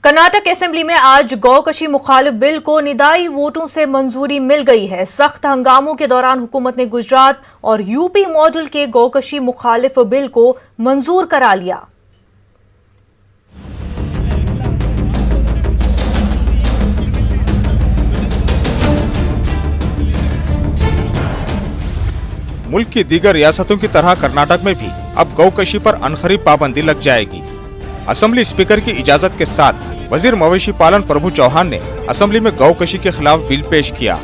Karnataka assembly में आज गौकशी मुखालिफ बिल को निदाई वोटों से मंजूरी मिल गई है। सख्त हंगामों के दौरान हुकूमत ने गुजरात और यूपी मॉडल के गौकशी मुखालिफ बिल को मंजूर करा लिया। मुल्क की दीगर रियासतों की तरह कर्नाटक में भी अब गौकशी पर अनखरी पाबंदी लग जाएगी। असेंबली स्पीकर की इजाजत के साथ वजीर मवेशी पालन प्रभु चौहान ने असेंबली में गौकशी के खिलाफ बिल पेश किया।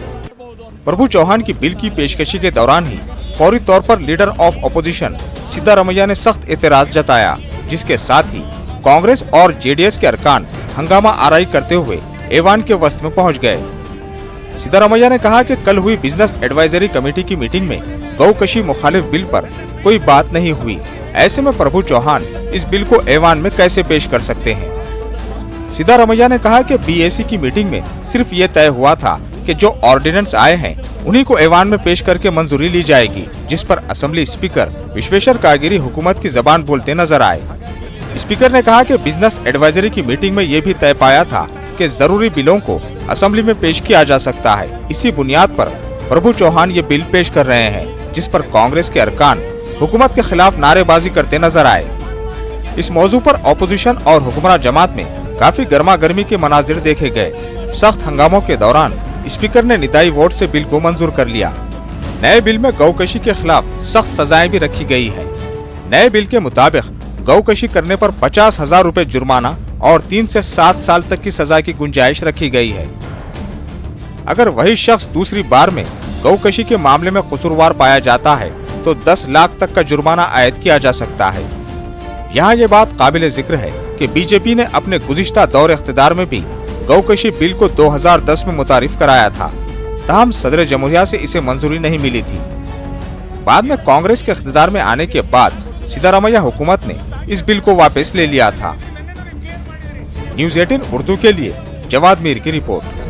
प्रभु चौहान की बिल की पेशकशी के दौरान ही फौरी तौर पर लीडर ऑफ अपोजिशन सिद्धारमैया ने सख्त एतराज जताया, जिसके साथ ही कांग्रेस और जेडीएस के अरकान हंगामा आराई करते हुए ऐवान के वस्त में पहुँच गए। सिद्धारमैया ने कहा कि कल हुई बिजनेस एडवाइजरी कमेटी की मीटिंग में गौकशी मुखालिफ बिल पर कोई बात नहीं हुई। ऐसे में प्रभु चौहान इस बिल को ऐवान में कैसे पेश कर सकते हैं। सिद्धारमैया ने कहा कि बीएसी की मीटिंग में सिर्फ ये तय हुआ था कि जो ऑर्डिनेंस आए हैं उन्हीं को ऐवान में पेश करके मंजूरी ली जाएगी, जिस पर असेंबली स्पीकर विश्वेश्वर कागेरी हुकूमत की जबान बोलते नजर आए। स्पीकर ने कहा कि बिजनेस एडवाइजरी की मीटिंग में ये भी तय पाया था कि जरूरी बिलों को असेंबली में पेश किया जा सकता है। इसी बुनियाद पर प्रभु चौहान ये बिल पेश कर रहे हैं, जिस पर कांग्रेस के अरकान हुकूमत के खिलाफ नारेबाजी करते नजर आए। इस मौजू पर ऑपोजिशन और हुक्मरान जमात में काफी गर्मा गर्मी के मनाजिर देखे गए। सख्त हंगामों के दौरान स्पीकर ने निदाई वोट से बिल को मंजूर कर लिया। नए बिल में गौकशी के खिलाफ सख्त सजाएं भी रखी गई है। नए बिल के मुताबिक गौकशी करने पर 50,000 रूपए जुर्माना और 3 से 7 साल तक की सजा की गुंजाइश रखी गई है। अगर वही शख्स दूसरी बार में गौकशी के मामले में कसूरवार पाया जाता है तो 10 लाख तक का जुर्माना आयद किया जा सकता है। यहाँ ये बात काबिल जिक्र है कि बीजेपी ने अपने गुज़िश्ता दौर इख्तिदार में भी गौकशी बिल को 2010 में मुतारिफ कराया था, ताहम सदर जमहूरिया से इसे मंजूरी नहीं मिली थी। बाद में कांग्रेस के इख्तिदार में आने के बाद सिद्धारमैया हुकूमत ने इस बिल को वापस ले लिया था। न्यूज़ 18 उर्दू के लिए जवाद मीर की रिपोर्ट।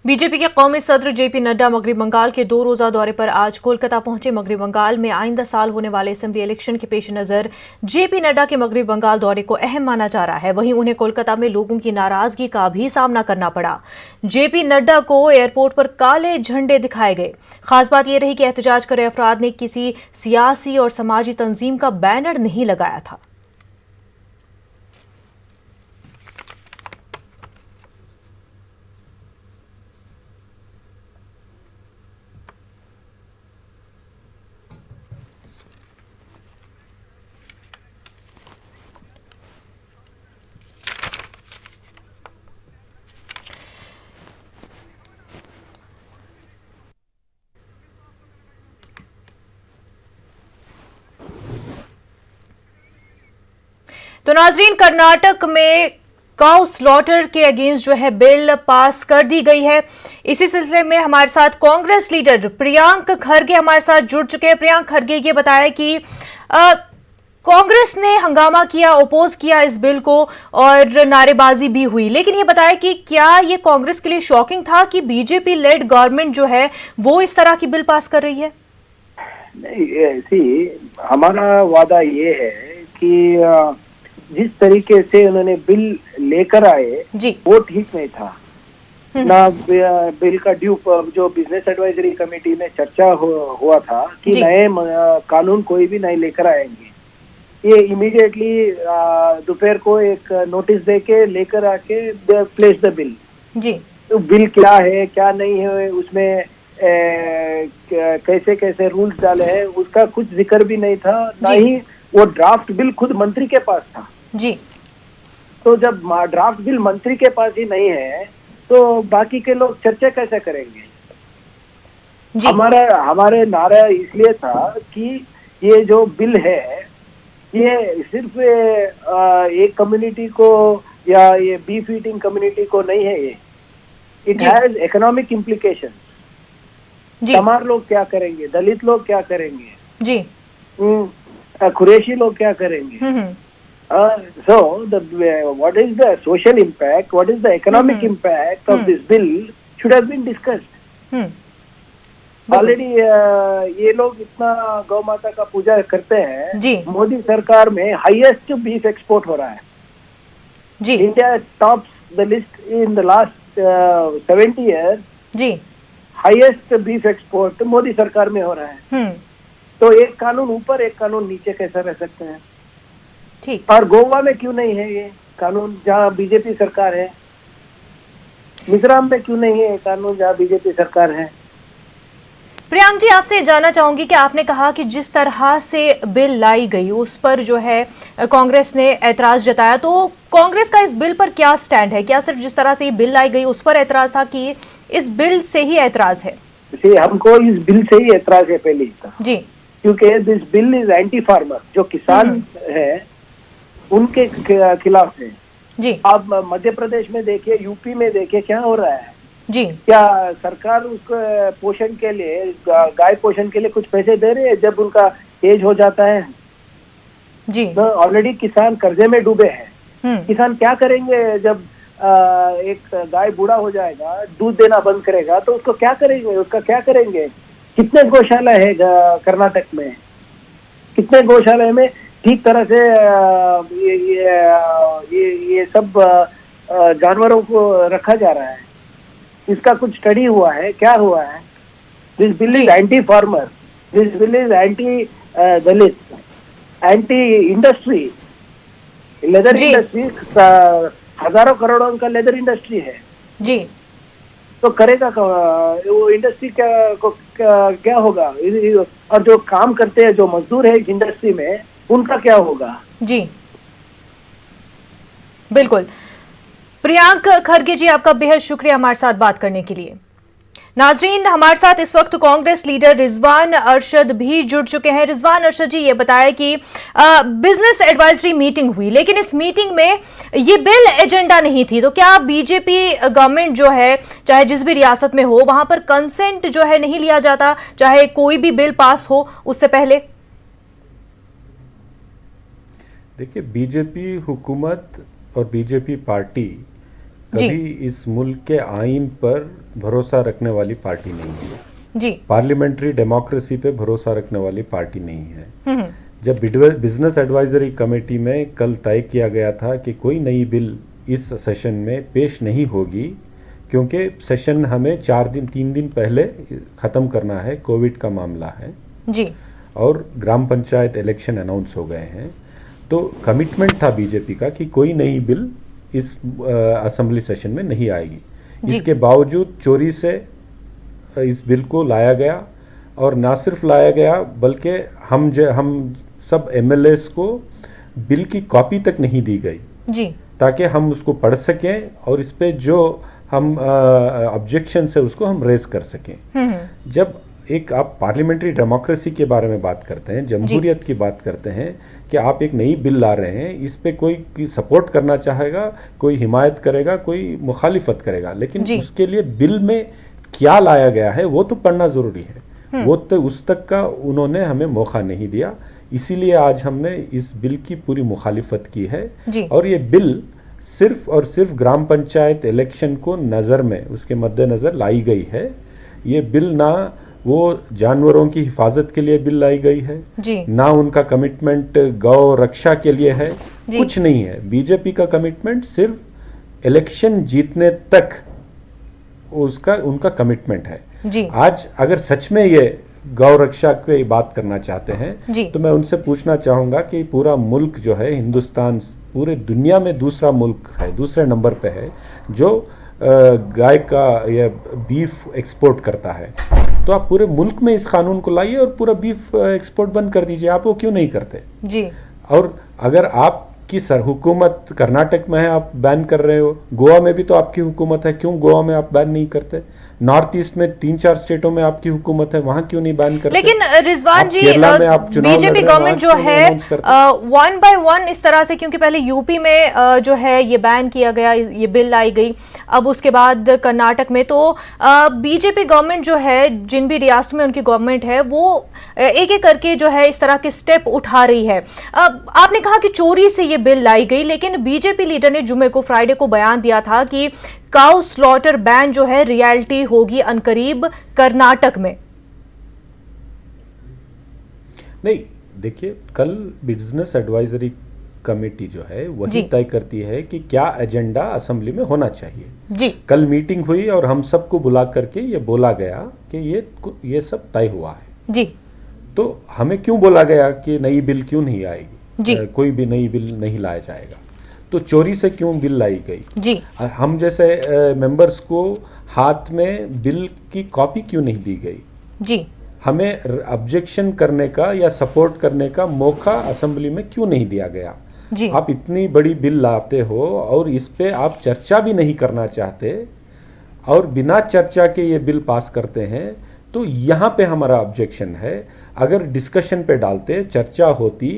बीजेपी के कौमी सदर जेपी नड्डा मगरबी बंगाल के 2 रोजा दौरे पर आज कोलकाता पहुंचे। मगरबी बंगाल में आइंदा साल होने वाले असेंबली इलेक्शन के पेश नजर जेपी नड्डा के मगरबी बंगाल दौरे को अहम माना जा रहा है। वहीं उन्हें कोलकाता में लोगों की नाराजगी का भी सामना करना पड़ा। जेपी नड्डा को एयरपोर्ट पर काले झंडे दिखाए गए। खास बात यह रही कि एहतजाज कर रहे अफराद ने किसी सियासी और समाजी तंजीम का बैनर नहीं लगाया था। तो नाजरीन, कर्नाटक में काउ स्लॉटर के अगेंस्ट जो है बिल पास कर दी गई है। इसी सिलसिले में हमारे साथ कांग्रेस लीडर प्रियांक खरगे हमारे साथ जुड़ चुके हैं। प्रियांक खरगे ये बताया कि कांग्रेस ने हंगामा किया, ओपोज किया इस बिल को और नारेबाजी भी हुई, लेकिन ये बताया कि क्या ये कांग्रेस के लिए शॉकिंग था कि बीजेपी लेड गवर्नमेंट जो है वो इस तरह की बिल पास कर रही है? नहीं, ऐसी हमारा वादा ये है कि जिस तरीके से उन्होंने बिल लेकर आए वो ठीक नहीं था ना। बिल का ड्यू जो बिजनेस एडवाइजरी कमेटी में चर्चा हुआ था कि नए कानून कोई भी नहीं लेकर आएंगे। ये इमीडिएटली दोपहर को एक नोटिस देके लेकर आके प्लेस द बिल। तो बिल क्या है क्या नहीं है, उसमें कैसे कैसे रूल्स डाले हैं उसका कुछ जिक्र भी नहीं था, ना ही वो ड्राफ्ट बिल खुद मंत्री के पास था जी। तो जब ड्राफ्ट बिल मंत्री के पास ही नहीं है तो बाकी के लोग चर्चा कैसे करेंगे जी? हमारे नारा इसलिए था कि ये जो बिल है ये सिर्फ एक कम्युनिटी को या ये बीफ ईटिंग कम्युनिटी को नहीं है, ये it has economic implication. Tamar लोग क्या करेंगे, दलित लोग क्या करेंगे जी, कुरैशी लोग क्या करेंगे। So what is the social impact, what is the economic impact of this bill should have been discussed. Already ये लोग इतना गौ माता का पूजा करते हैं। मोदी सरकार में हाईएस्ट बीफ एक्सपोर्ट हो रहा है जी India tops the list in the last 70 year. जी हाईएस्ट बीफ एक्सपोर्ट मोदी सरकार में हो रहा है। तो एक कानून ऊपर एक कानून नीचे कैसे रह सकते हैं? ठीक। और गोवा में क्यों नहीं है ये कानून जहाँ बीजेपी सरकार है? मिजोरम में क्यों नहीं है ये कानून जहाँ बीजेपी सरकार है? प्रियांक जी, आपसे जानना चाहूंगी कि आपने कहा कि जिस तरह से बिल लाई गई उस पर जो है कांग्रेस ने ऐतराज जताया, तो कांग्रेस का इस बिल पर क्या स्टैंड है? क्या सिर्फ जिस तरह से ये बिल लाई गई उस पर ऐतराज था कि इस बिल से ही ऐतराज है? हमको इस बिल से ही ऐतराज है पहले जी, क्योंकि this bill is anti farmer. जो किसान है उनके खिलाफ है जी। आप मध्य प्रदेश में देखिए, यूपी में देखिए क्या हो रहा है जी। क्या सरकार उसको पोषण के लिए, गाय पोषण के लिए कुछ पैसे दे रही है जब उनका एज हो जाता है? जी। तो ऑलरेडी किसान कर्जे में डूबे हैं। किसान क्या करेंगे जब एक गाय बूढ़ा हो जाएगा, दूध देना बंद करेगा, तो उसको क्या करेंगे? उसका क्या करेंगे? कितने गौशाला है कर्नाटक में? कितने गौशाला में ठीक तरह से ये सब जानवरों को रखा जा रहा है? इसका कुछ स्टडी हुआ है? क्या हुआ है? This bill is anti farmer, this bill is anti Dalit, anti industry. Leather industry, हजारों करोड़ों का लेदर इंडस्ट्री है जी। तो करेगा वो इंडस्ट्री क्या होगा? और जो काम करते हैं, जो मजदूर है इस इंडस्ट्री में, उनका क्या होगा? जी बिल्कुल। प्रियांक खरगे जी, आपका बेहद शुक्रिया हमारे साथ बात करने के लिए। नाजरीन, हमारे साथ इस वक्त कांग्रेस लीडर रिजवान अरशद भी जुड़ चुके हैं। रिजवान अरशद जी, ये बताया कि बिजनेस एडवाइजरी मीटिंग हुई, लेकिन इस मीटिंग में ये बिल एजेंडा नहीं थी, तो क्या बीजेपी गवर्नमेंट जो है, चाहे जिस भी रियासत में हो, वहां पर कंसेंट जो है नहीं लिया जाता, चाहे कोई भी बिल पास हो उससे पहले? देखिए, बीजेपी हुकूमत और बीजेपी पार्टी कभी इस मुल्क के आइन पर भरोसा रखने वाली पार्टी नहीं है जी। पार्लियामेंट्री डेमोक्रेसी पे भरोसा रखने वाली पार्टी नहीं है। जब बिजनेस एडवाइजरी कमेटी में कल तय किया गया था कि कोई नई बिल इस सेशन में पेश नहीं होगी, क्योंकि सेशन हमें 3 दिन पहले ख़त्म करना है, कोविड का मामला है जी, और ग्राम पंचायत इलेक्शन अनाउंस हो गए हैं, तो कमिटमेंट था बीजेपी का कि कोई नई बिल इस असेंबली सेशन में नहीं आएगी। इसके बावजूद चोरी से इस बिल को लाया गया, और ना सिर्फ लाया गया बल्कि हम सब एमएलएस को बिल की कॉपी तक नहीं दी गई जी, ताकि हम उसको पढ़ सकें और इस पे जो हम ऑब्जेक्शन है उसको हम रेज कर सकें। जब एक आप पार्लियामेंट्री डेमोक्रेसी के बारे में बात करते हैं, जमहूरियत की बात करते हैं कि आप एक नई बिल ला रहे हैं, इस पे कोई सपोर्ट करना चाहेगा, कोई हिमायत करेगा, कोई मुखालिफत करेगा, लेकिन उसके लिए बिल में क्या लाया गया है वो तो पढ़ना जरूरी है। वो तो उस तक का उन्होंने हमें मौका नहीं दिया, इसीलिए आज हमने इस बिल की पूरी मुखालिफत की है। और ये बिल सिर्फ और सिर्फ ग्राम पंचायत इलेक्शन को नज़र में, उसके मद्देनज़र लाई गई है। ये बिल ना वो जानवरों की हिफाजत के लिए बिल लाई गई है ना उनका कमिटमेंट गौ रक्षा के लिए है, कुछ नहीं है। बीजेपी का कमिटमेंट सिर्फ इलेक्शन जीतने तक उनका कमिटमेंट है। आज अगर सच में ये गौ रक्षा की बात करना चाहते हैं तो मैं उनसे पूछना चाहूंगा कि पूरा मुल्क जो है, हिंदुस्तान पूरे दुनिया में दूसरा मुल्क है, दूसरे नंबर पे है जो गाय का या बीफ एक्सपोर्ट करता है, तो आप पूरे मुल्क में इस कानून को लाइए और पूरा बीफ एक्सपोर्ट बंद कर दीजिए। आप वो क्यों नहीं करते जी? और अगर आपकी हुकूमत कर्नाटक में है, आप बैन कर रहे हो, गोवा में भी तो आपकी हुकूमत है, क्यों गोवा में आप बैन नहीं करते? नॉर्थ ईस्ट में 3-4 स्टेटों में आपकी हुकूमत है, वहां क्यों नहीं बैन करते? लेकिन रिजवान जी, बीजेपी गवर्नमेंट जो है 1 by 1 इस तरह से, क्योंकि पहले यूपी में जो है ये बैन किया गया, ये बिल लाई गई, अब उसके बाद कर्नाटक में, तो बीजेपी गवर्नमेंट जो है, जिन भी रियासतों में उनकी गवर्नमेंट है, वो एक एक करके जो है इस तरह के स्टेप उठा रही है। आपने कहा कि चोरी से ये बिल लाई गई, लेकिन बीजेपी लीडर ने जुमे को, फ्राइडे को बयान दिया था कि काउ स्लॉटर बैन जो है रियलिटी होगी अनकरीब कर्नाटक में। नहीं, देखिए, कल बिजनेस एडवाइजरी कमेटी जो है वही जी। तय करती है कि क्या एजेंडा असेंबली में होना चाहिए। जी कल मीटिंग हुई और हम सबको बुला करके ये बोला गया कि ये सब तय हुआ है। जी तो हमें क्यों बोला गया कि नई बिल क्यों नहीं आएगी, जी। कोई भी नई बिल नहीं लाया जाएगा, तो चोरी से क्यों बिल लाई गई? जी हम जैसे मेंबर्स को हाथ में बिल की कॉपी क्यों नहीं दी गई? जी हमें ऑब्जेक्शन करने का या सपोर्ट करने का मौका असेंबली में क्यों नहीं दिया गया? जी आप इतनी बड़ी बिल लाते हो और इस पे आप चर्चा भी नहीं करना चाहते और बिना चर्चा के ये बिल पास करते हैं, तो यहाँ पे हमारा ऑब्जेक्शन है। अगर डिस्कशन पे डालते, चर्चा होती,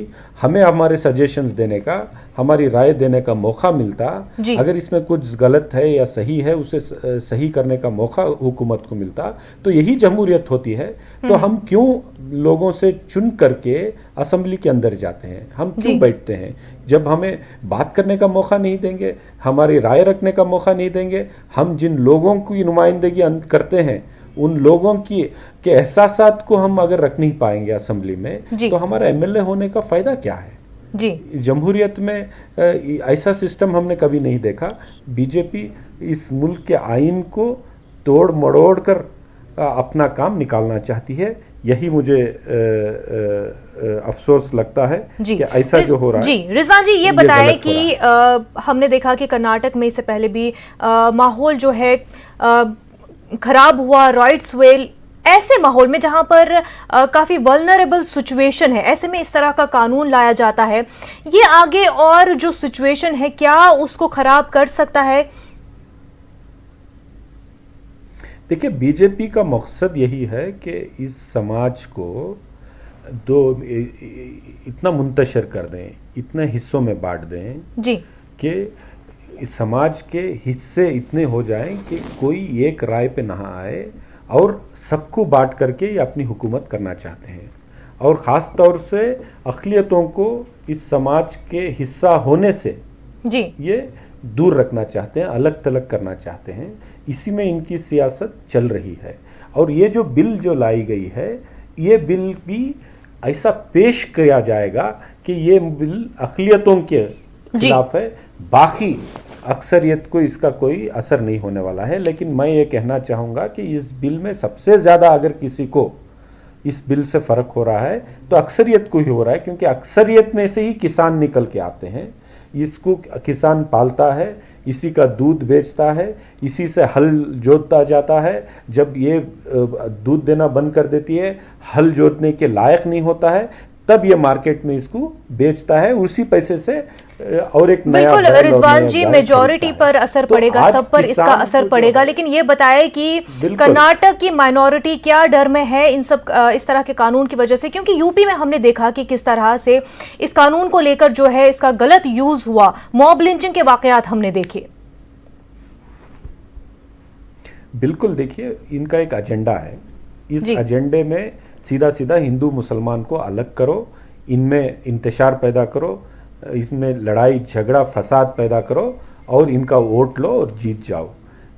हमें हमारे सजेशंस देने का, हमारी राय देने का मौका मिलता, जी। अगर इसमें कुछ गलत है या सही है उसे सही करने का मौका हुकूमत को मिलता, तो यही जमहूरियत होती है। तो हम क्यों लोगों से चुन करके असेंबली के अंदर जाते हैं? हम क्यों जी। बैठते हैं? जब हमें बात करने का मौका नहीं देंगे, हमारी राय रखने का मौका नहीं देंगे, हम जिन लोगों की नुमाइंदगी करते हैं उन लोगों के एहसासात को हम अगर रख नहीं पाएंगे असेंबली में, जी। तो हमारा एमएलए होने का फायदा क्या है? जी जमहूरियत में ऐसा सिस्टम हमने कभी नहीं देखा। बीजेपी इस मुल्क के आइन को तोड़ मरोड़ कर अपना काम निकालना चाहती है। यही मुझे अफसोस लगता है कि ऐसा जो हो रहा है। जी रिजवान जी, ये गलत बताएं हो कि रहा है। हमने देखा कि कर्नाटक में इससे पहले भी माहौल जो है खराब हुआ, राइट्स वेल, ऐसे माहौल में जहां पर काफी वल्नरेबल सिचुएशन है, ऐसे में इस तरह का कानून लाया जाता है, ये आगे और जो सिचुएशन है क्या उसको खराब कर सकता है? देखिए, बीजेपी का मकसद यही है कि इस समाज को इतना मुंतशिर कर दें, इतने हिस्सों में बांट दें जी कि इस समाज के हिस्से इतने हो जाएं कि कोई एक राय पे ना आए और सबको बांट करके ये अपनी हुकूमत करना चाहते हैं। और ख़ास तौर से अक़लियतों को इस समाज के हिस्सा होने से जी ये दूर रखना चाहते हैं, अलग थलग करना चाहते हैं। इसी में इनकी सियासत चल रही है। और ये जो बिल जो लाई गई है, ये बिल भी ऐसा पेश किया जाएगा कि ये बिल अक़लियतों के खिलाफ है, बाकी अक्सरियत को इसका कोई असर नहीं होने वाला है। लेकिन मैं ये कहना चाहूँगा कि इस बिल में सबसे ज़्यादा अगर किसी को इस बिल से फ़र्क हो रहा है तो अक्सरियत को ही हो रहा है, क्योंकि अक्सरियत में से ही किसान निकल के आते हैं। इसको किसान पालता है, इसी का दूध बेचता है, इसी से हल जोतता जाता है। जब ये दूध देना बंद कर देती है, हल जोतने के लायक नहीं होता है, तब ये मार्केट में इसको बेचता है, उसी पैसे से और एक नया। बिल्कुल रिजवान जी, मेजॉरिटी पर असर पड़ेगा, सब पर इसका असर पड़ेगा। लेकिन ये बताएं कि कर्नाटक की माइनॉरिटी क्या डर में है इन सब इस तरह के कानून की वजह से? क्योंकि यूपी में हमने देखा कि किस तरह से इस कानून को लेकर जो है इसका गलत यूज हुआ, मॉब लिंचिंग के वाकयात हमने देखे। बिल्कुल, देखिए, इनका एक एजेंडा है। इस एजेंडे में सीधा सीधा हिंदू मुसलमान को अलग करो, इनमें इंतशार पैदा करो, इसमें लड़ाई झगड़ा फसाद पैदा करो और इनका वोट लो और जीत जाओ।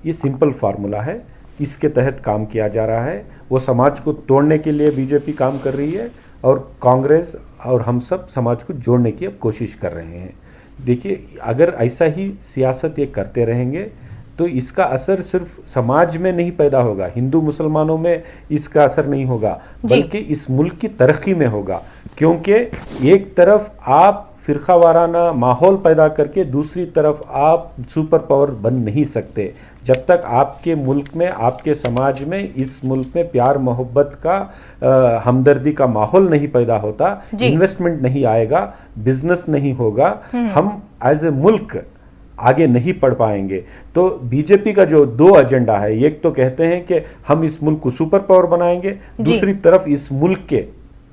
ये सिंपल फार्मूला है, इसके तहत काम किया जा रहा है। वो समाज को तोड़ने के लिए बीजेपी काम कर रही है और कांग्रेस और हम सब समाज को जोड़ने की अब कोशिश कर रहे हैं। देखिए, अगर ऐसा ही सियासत ये करते रहेंगे तो इसका असर सिर्फ समाज में नहीं पैदा होगा, हिंदू मुसलमानों में इसका असर नहीं होगा, बल्कि इस मुल्क की तरक्की में होगा। क्योंकि एक तरफ आप फिरका वाराना माहौल पैदा करके दूसरी तरफ आप सुपर पावर बन नहीं सकते। जब तक आपके मुल्क में, आपके समाज में, इस मुल्क में प्यार मोहब्बत का हमदर्दी का माहौल नहीं पैदा होता, इन्वेस्टमेंट नहीं आएगा, बिजनेस नहीं होगा, हम एज ए मुल्क आगे नहीं बढ़ पाएंगे। तो बीजेपी का जो दो एजेंडा है, एक तो कहते हैं कि हम इस मुल्क को सुपर पावर बनाएंगे, दूसरी तरफ इस मुल्क के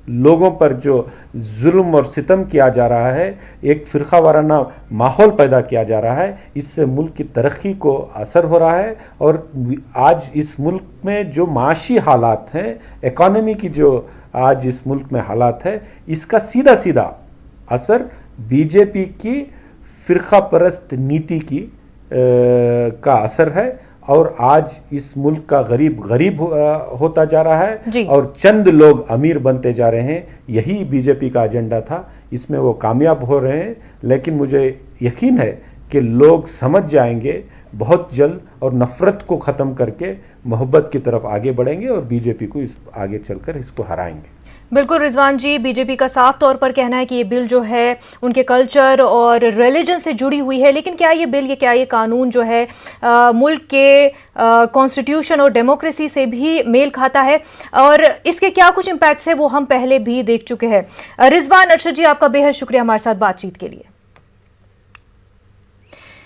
लोगों पर जो जुल्म और सितम किया जा रहा है, एक फिरका वाराना माहौल पैदा किया जा रहा है, इससे मुल्क की तरक्की को असर हो रहा है। और आज इस मुल्क में जो माशी हालात हैं, इकॉनमी की जो आज इस मुल्क में हालात है, इसका सीधा सीधा असर बीजेपी की फिरका परस्त नीति की का असर है। और आज इस मुल्क का गरीब गरीब होता जा रहा है और चंद लोग अमीर बनते जा रहे हैं। यही बीजेपी का एजेंडा था, इसमें वो कामयाब हो रहे हैं, लेकिन मुझे यकीन है कि लोग समझ जाएंगे बहुत जल्द और नफ़रत को ख़त्म करके मोहब्बत की तरफ आगे बढ़ेंगे और बीजेपी को इस आगे चलकर इसको हराएंगे। बिल्कुल रिजवान जी, बीजेपी का साफ तौर पर कहना है कि ये बिल जो है उनके कल्चर और रिलीजन से जुड़ी हुई है, लेकिन क्या ये कानून जो है मुल्क के कॉन्स्टिट्यूशन और डेमोक्रेसी से भी मेल खाता है, और इसके क्या कुछ इम्पैक्ट्स है वो हम पहले भी देख चुके हैं। रिजवान अरशद जी, आपका बेहद शुक्रिया हमारे साथ बातचीत के लिए।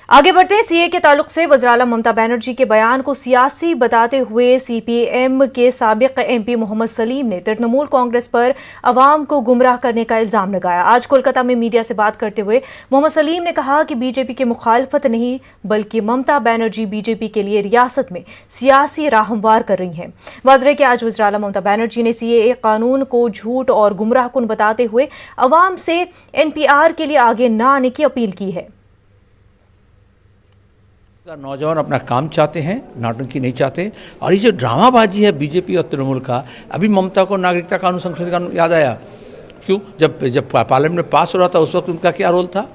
आगे बढ़ते हैं। सीए के ताल्लुक से वज़ीर आला ममता बनर्जी के बयान को सियासी बताते हुए सीपीएम के साबिक एमपी मोहम्मद सलीम ने तृणमूल कांग्रेस पर अवाम को गुमराह करने का इल्जाम लगाया। आज कोलकाता में मीडिया से बात करते हुए मोहम्मद सलीम ने कहा कि बीजेपी की मुखालफत नहीं बल्कि ममता बनर्जी बीजेपी के लिए रियासत में सियासी राह हमवार कर रही हैं। वाज़ेह कि आज वज़ीर आला ममता बनर्जी ने सीएए कानून को झूठ और गुमराहकुन बताते हुए अवाम से एनपीआर के लिए आगे न आने की अपील की है। नौजवान अपना काम चाहते हैं, नाटकी नहीं चाहते। और ये जो ड्रामाबाजी है बीजेपी और तृणमूल का, अभी ममता को नागरिकता कानून संशोधन कानून याद आया। क्यों? जब पार्लियामेंट में पास हो रहा था उस वक्त उनका क्या रोल था?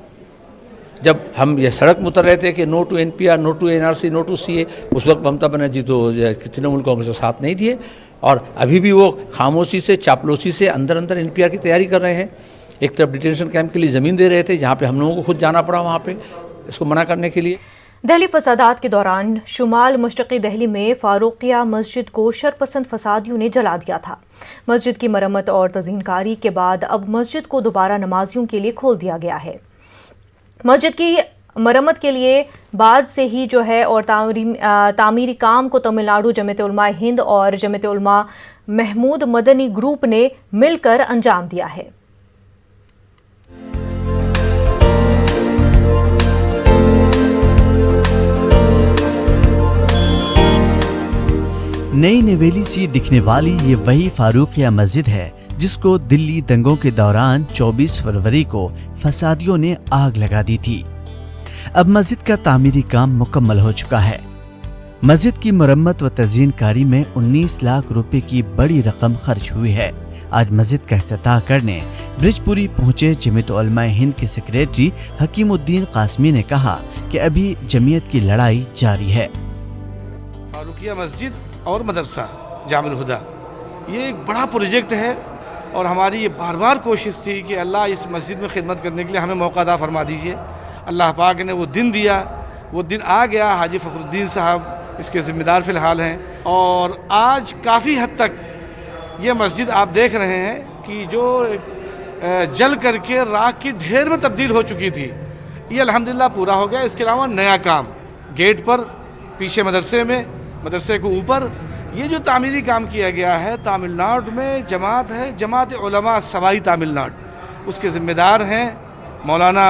जब हम ये सड़क में उतर रहे थे कि no to NPR, no to NRC, no to CA, उस वक्त ममता बनर्जी तो तृणमूल कांग्रेस को साथ नहीं दिए, और अभी भी वो खामोशी से, चापलूसी से अंदर अंदर एनपीआर की तैयारी कर रहे हैं। एक तरफ डिटेंशन कैंप के लिए ज़मीन दे रहे थे, जहाँ पे हम लोगों को खुद जाना पड़ा वहाँ पे इसको मना करने के लिए। दिल्ली फसादात के दौरान शुमाल मशरक़ी दिल्ली में फारूकिया मस्जिद को शरपसंद फसादियों ने जला दिया था। मस्जिद की मरम्मत और तज़ीनकारी के बाद अब मस्जिद को दोबारा नमाजियों के लिए खोल दिया गया है। मस्जिद की मरम्मत के लिए बाद से ही जो है और तामीरी काम को तमिलनाडु जमीयत उलमा हिंद और जमीयत उलमा महमूद मदनी ग्रुप ने मिलकर अंजाम दिया है। नई नवेली सी दिखने वाली ये वही फारूकिया मस्जिद है जिसको दिल्ली दंगों के दौरान 24 फरवरी को फसादियों ने आग लगा दी थी। अब मस्जिद का तामीरी काम मुकम्मल हो चुका है। मस्जिद की मरम्मत व तज़ीनकारी में 19 लाख रुपए की बड़ी रकम खर्च हुई है। आज मस्जिद का इफ्तिताह करने ब्रिजपुरी पहुंचे जमीयत उलमा हिंद के सेक्रेटरी हकीमुद्दीन कासमी ने कहा कि अभी जमीयत की लड़ाई जारी है। फारूकिया मस्जिद और मदरसा जामिल हुदा ये एक बड़ा प्रोजेक्ट है, और हमारी ये बार बार कोशिश थी कि अल्लाह इस मस्जिद में खिदमत करने के लिए हमें मौका अता फरमा दीजिए। अल्लाह पाक ने वो दिन दिया, वो दिन आ गया। हाजी फ़खरुद्दीन साहब इसके ज़िम्मेदार फ़िलहाल हैं, और आज काफ़ी हद तक ये मस्जिद आप देख रहे हैं कि जो जल करके राख की ढेर में तब्दील हो चुकी थी, ये अल्हम्दुलिल्लाह पूरा हो गया। इसके अलावा नया काम गेट पर पीछे मदरसे को ऊपर ये जो तामीरी काम किया गया है, तमिलनाडु में जमात है, जमात उलमा सवाई तमिलनाडु, उसके ज़िम्मेदार हैं मौलाना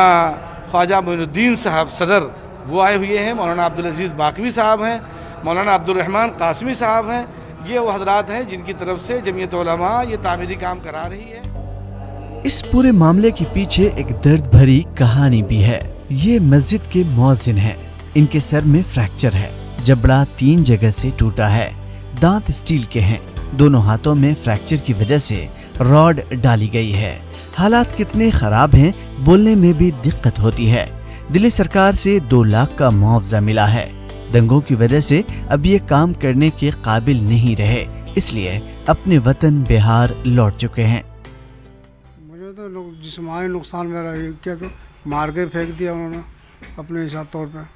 ख्वाजा मोइनुद्दीन साहब सदर, वो आए हुए हैं। मौलाना अब्दुल अजीज़ बाकवी साहब हैं, मौलाना अब्दुल रहमान कासमी साहब हैं। ये वो हजरात हैं जिनकी तरफ से जमीयत उलमा ये तामीरी काम करा रही है। इस पूरे मामले के पीछे एक दर्द भरी कहानी भी है। ये मस्जिद के मुअज्जिन हैं। इनके सर में फ्रैक्चर है, जबड़ा 3 जगह से टूटा है, दांत स्टील के हैं, दोनों हाथों में फ्रैक्चर की वजह से रॉड डाली गई है। हालात कितने खराब हैं, बोलने में भी दिक्कत होती है। दिल्ली सरकार से 2 लाख का मुआवजा मिला है। दंगों की वजह से अब ये काम करने के काबिल नहीं रहे, इसलिए अपने वतन बिहार लौट चुके हैं। मुझे तो जिस्मानी नुकसान मेरा क्या तो मार के फेंक दिया उन्होंने अपने हिसाब तौर पे।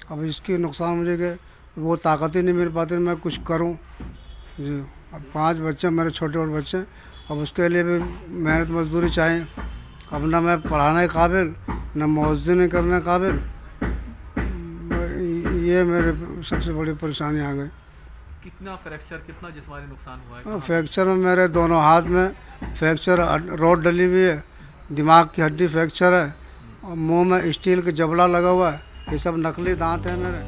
अब इसके नुकसान मुझे के वो ताकत ही नहीं मिल पाती मैं कुछ करूं जी। अब 5 बच्चे मेरे छोटे और बच्चे, अब उसके लिए भी मेहनत मजदूरी चाहिए। अब ना मैं पढ़ाने के काबिल, ना मुअज्जिन करने के काबिल, ये मेरे सबसे बड़ी परेशानी आ गई। कितना फ्रैक्चर, कितना जिस्मानी नुकसान हुआ है? फ्रैक्चर में मेरे दोनों हाथ में फ्रैक्चर, रोड डली हुई है, दिमाग की हड्डी फ्रैक्चर है, और मुंह में स्टील का जबड़ा लगा हुआ है। ये सब नकली दांत है मेरे।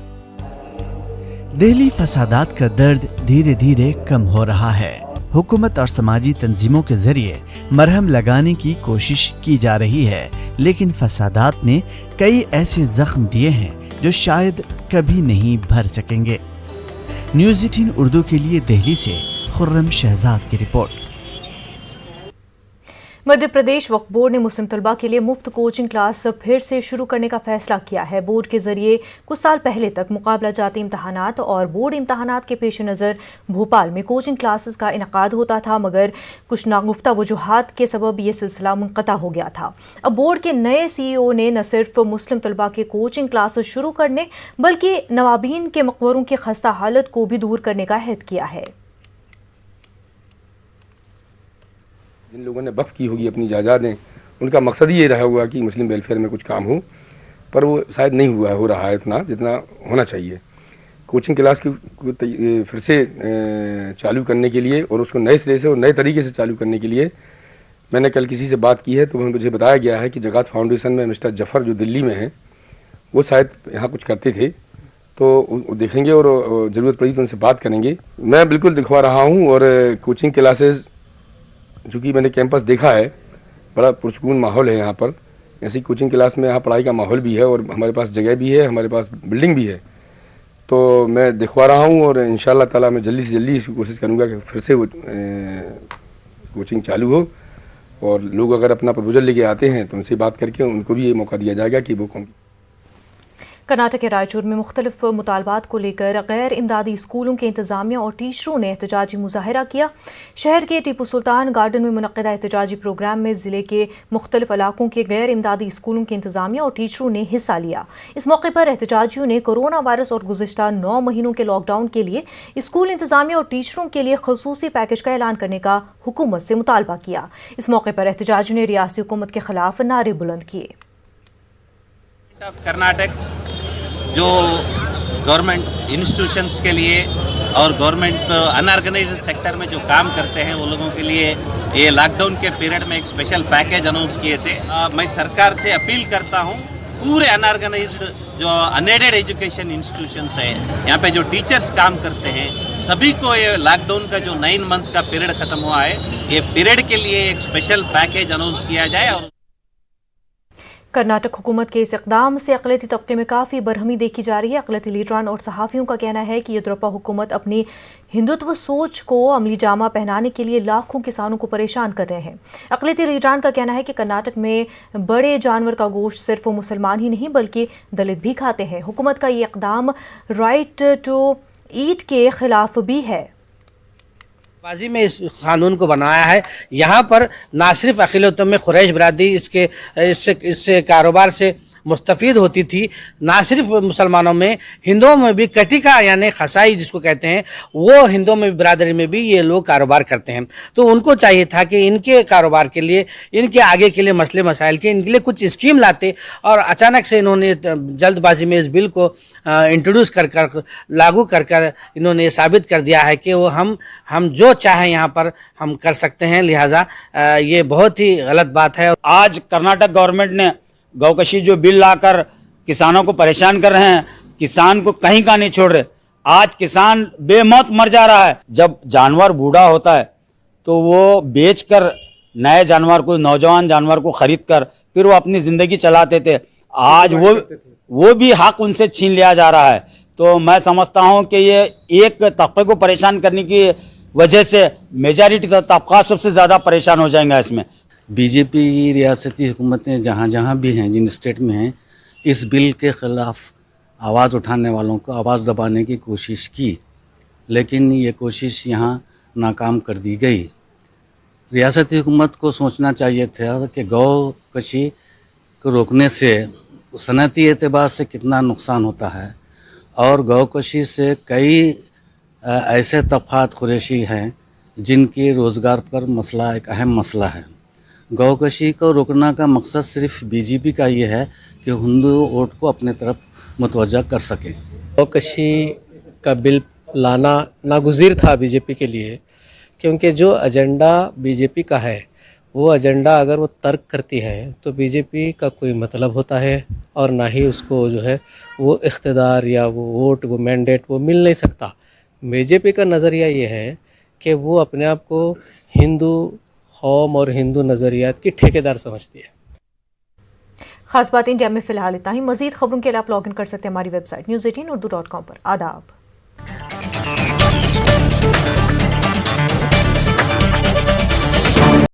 दिल्ली फसादात का दर्द धीरे धीरे कम हो रहा है। हुकूमत और समाजी तंजीमों के जरिए मरहम लगाने की कोशिश की जा रही है, लेकिन फसादात ने कई ऐसे जख्म दिए हैं जो शायद कभी नहीं भर सकेंगे। न्यूज़ 18 उर्दू के लिए दिल्ली से खुर्रम शहजाद की रिपोर्ट। मध्य प्रदेश वक्फ बोर्ड ने मुस्लिम तलबा के लिए मुफ्त कोचिंग क्लास फिर से शुरू करने का फैसला किया है। बोर्ड के जरिए कुछ साल पहले तक मुकाबला जाती इम्तहानात और बोर्ड इम्तहानात के पेश नज़र भोपाल में कोचिंग क्लासेस का इनकाद होता था, मगर कुछ नागुफ्ता वजूहात के सबब ये सिलसिला मुनक़ता हो गया था। अब बोर्ड के नए CEO ने न सिर्फ मुस्लिम तलबा के कोचिंग क्लासेस शुरू करने बल्कि नवाबीन के मकबरों की खस्ता हालत को भी दूर करने का अहद किया है। जिन लोगों ने वक्फ की होगी अपनी जायदादें, उनका मकसद ही ये रहा हुआ कि मुस्लिम वेलफेयर में कुछ काम हो, पर वो शायद नहीं हो रहा है इतना जितना होना चाहिए। कोचिंग क्लास की फिर से चालू करने के लिए और उसको नए सिरे से और नए तरीके से चालू करने के लिए मैंने कल किसी से बात की है, तो मुझे बताया गया है कि जगात फाउंडेशन में मिस्टर जफर जो दिल्ली में है, वो शायद यहाँ कुछ करते थे, तो देखेंगे और ज़रूरत पड़ी तो उनसे बात करेंगे। मैं बिल्कुल दिखवा रहा हूँ और कोचिंग क्लासेस चूँकि मैंने कैंपस देखा है, बड़ा पुरसकून माहौल है यहाँ पर। ऐसी कोचिंग क्लास में यहाँ पढ़ाई का माहौल भी है और हमारे पास जगह भी है, हमारे पास बिल्डिंग भी है, तो मैं दिखवा रहा हूँ और इंशाअल्लाह ताला मैं जल्दी से जल्दी इसकी कोशिश करूँगा कि फिर से वो कोचिंग चालू हो और लोग अगर अपना प्रपोजल लेके आते हैं तो उनसे बात करके उनको भी ये मौका दिया जाएगा कि वो कर्नाटक के रायचूर में मुख्तलिफ मुतालबात को लेकर गैर इमदादी स्कूलों के इंतजामिया और टीचरों ने एहतजाजी मुजाहरा किया। शहर के टीपू सुल्तान गार्डन में मुनक़दा एहतजाजी प्रोग्राम में ज़िले के मुख्तलिफ इलाकों के गैर इमदादी स्कूलों के इंतजामिया और टीचरों ने हिस्सा लिया। इस मौके पर एहतजाजियों ने कोरोना वायरस और गुज़िश्ता 9 महीनों के लॉकडाउन के लिए स्कूल इंतजामिया और टीचरों के लिए खसूसी पैकेज का ऐलान करने का हुकूमत से मुतालबा किया। इस मौके पर एहतजाजियों ने रियासती हुकूमत के खिलाफ नारे बुलंद किए। कर्नाटक जो गवर्नमेंट इंस्टीट्यूशंस के लिए और गवर्नमेंट अनऑर्गेनाइज्ड सेक्टर में जो काम करते हैं वो लोगों के लिए ये लॉकडाउन के पीरियड में एक स्पेशल पैकेज अनाउंस किए थे। मैं सरकार से अपील करता हूँ, पूरे अनऑर्गेनाइज्ड जो अनएडेड एजुकेशन इंस्टीट्यूशंस है, यहाँ पे जो टीचर्स काम करते हैं, सभी को ये लॉकडाउन का जो 9 मंथ का पीरियड ख़त्म हुआ है, ये पीरियड के लिए एक स्पेशल पैकेज अनाउंस किया जाए। और कर्नाटक हुकूमत के इस इक़दाम से अक़लियती तबके में काफ़ी बरहमी देखी जा रही है। अक़लियती लीडरान और सहाफ़ियों का कहना है कि येदियुरप्पा हुकूमत अपनी हिंदुत्व सोच को अमली जामा पहनाने के लिए लाखों किसानों को परेशान कर रहे हैं। अक़लियती लीडरान का कहना है कि कर्नाटक में बड़े जानवर का गोश्त सिर्फ मुसलमान ही नहीं बल्कि दलित भी खाते हैं। हुकूमत का ये इक़दाम राइट टू ईट के खिलाफ भी है। बाजी में इस कानून को बनाया है। यहाँ पर ना सिर्फ अक़लियतों में कुरैश बरादरी इससे कारोबार से मुस्तफ़ीद होती थी, ना सिर्फ मुसलमानों में, हिंदुओं में भी कटिका यानी खसाई जिसको कहते हैं, वो हिंदुओं में बिरादरी में भी ये लोग कारोबार करते हैं। तो उनको चाहिए था कि इनके कारोबार के लिए, इनके आगे के लिए मसले मसाइल के इनके लिए कुछ स्कीम लाते, और अचानक से इन्होंने जल्दबाजी में इस बिल को इंट्रोड्यूस कर लागू कर इन्होंने ये साबित कर दिया है कि वो हम जो चाहें यहाँ पर हम कर सकते हैं। लिहाजा ये बहुत ही गलत बात है। आज कर्नाटक गवर्नमेंट ने गौकशी जो बिल लाकर किसानों को परेशान कर रहे हैं, किसान को कहीं का नहीं छोड़ रहे। आज किसान बेमौत मर जा रहा है। जब जानवर बूढ़ा होता है तो वो बेचकर नए जानवर को, नौजवान जानवर को खरीद कर फिर वो अपनी ज़िंदगी चलाते थे। आज वो भी हक उनसे छीन लिया जा रहा है। तो मैं समझता हूँ कि ये एक तबके को परेशान करने की वजह से मेजॉरिटी तबका सबसे ज़्यादा परेशान हो जाएंगे। इसमें बीजेपी रियासती हुकूमतें जहाँ जहाँ भी हैं, जिन स्टेट में हैं, इस बिल के ख़िलाफ़ आवाज़ उठाने वालों को आवाज़ दबाने की कोशिश की, लेकिन ये कोशिश यहाँ नाकाम कर दी गई। रियासती हुकूमत को सोचना चाहिए था कि गौ कशी को रोकने से सनती एतबार से कितना नुकसान होता है, और गौ कशी से कई ऐसे तबक़ात कुरैशी हैं जिनके रोज़गार पर मसला एक अहम मसला है। गौ कशी को रोकने का मकसद सिर्फ बीजेपी का ये है कि हिंदू वोट को अपने तरफ मुतवज्जा कर सकें। गौ कशी का बिल लाना नागुज़ीर था बीजेपी के लिए, क्योंकि जो एजेंडा बीजेपी का है वो एजेंडा अगर वो तर्क करती है तो बीजेपी का कोई मतलब होता है, और ना ही उसको जो है वो इख्तिदार या वो वोट, वो मैंडेट वो मिल नहीं सकता। बीजेपी का नज़रिया ये है कि वो अपने आप को हिंदू कौम और हिंदू नज़रियात की ठेकेदार समझती है। खास बात इंडिया में फ़िलहाल इतना ही। मज़ीद खबरों के लिए आप लॉग इन कर सकते हैं हमारी वेबसाइट news18urdu.com पर। आदाब।